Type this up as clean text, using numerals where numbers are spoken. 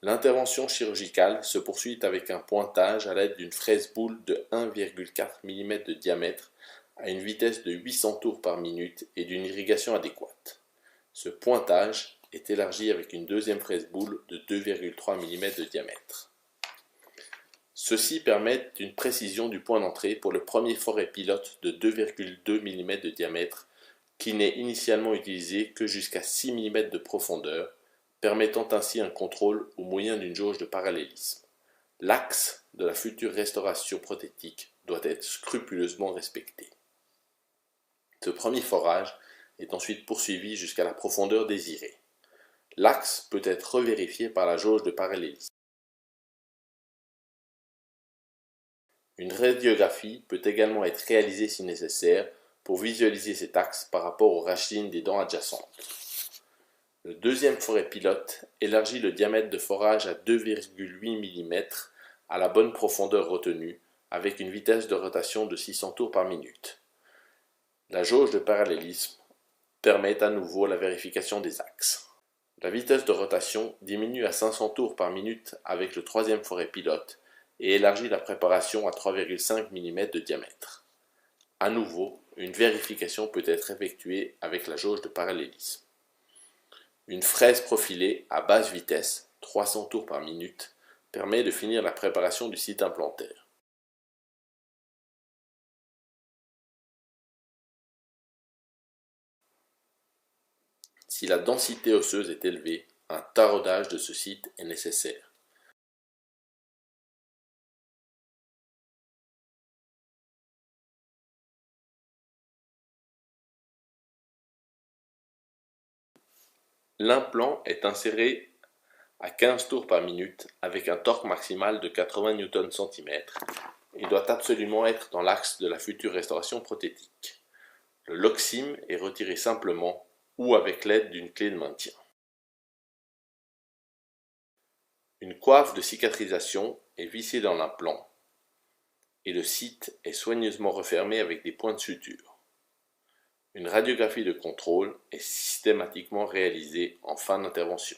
L'intervention chirurgicale se poursuit avec un pointage à l'aide d'une fraise-boule de 1,4 mm de diamètre à une vitesse de 800 tours par minute et d'une irrigation adéquate. Ce pointage est élargi avec une deuxième fraise-boule de 2,3 mm de diamètre. Ceci permet une précision du point d'entrée pour le premier forêt pilote de 2,2 mm de diamètre qui n'est initialement utilisé que jusqu'à 6 mm de profondeur, permettant ainsi un contrôle au moyen d'une jauge de parallélisme. L'axe de la future restauration prothétique doit être scrupuleusement respecté. Ce premier forage est ensuite poursuivi jusqu'à la profondeur désirée. L'axe peut être revérifié par la jauge de parallélisme. Une radiographie peut également être réalisée si nécessaire pour visualiser cet axe par rapport aux racines des dents adjacentes. Le deuxième forêt pilote élargit le diamètre de forage à 2,8 mm à la bonne profondeur retenue avec une vitesse de rotation de 600 tours par minute. La jauge de parallélisme permet à nouveau la vérification des axes. La vitesse de rotation diminue à 500 tours par minute avec le troisième forêt pilote et élargit la préparation à 3,5 mm de diamètre. À nouveau, une vérification peut être effectuée avec la jauge de parallélisme. Une fraise profilée à basse vitesse, 300 tours par minute, permet de finir la préparation du site implantaire. Si la densité osseuse est élevée, un taraudage de ce site est nécessaire. L'implant est inséré à 15 tours par minute avec un torque maximal de 80 Nm/cm et doit absolument être dans l'axe de la future restauration prothétique. Le loxime est retiré simplement ou avec l'aide d'une clé de maintien. Une coiffe de cicatrisation est vissée dans l'implant et le site est soigneusement refermé avec des points de suture. Une radiographie de contrôle est systématiquement réalisée en fin d'intervention.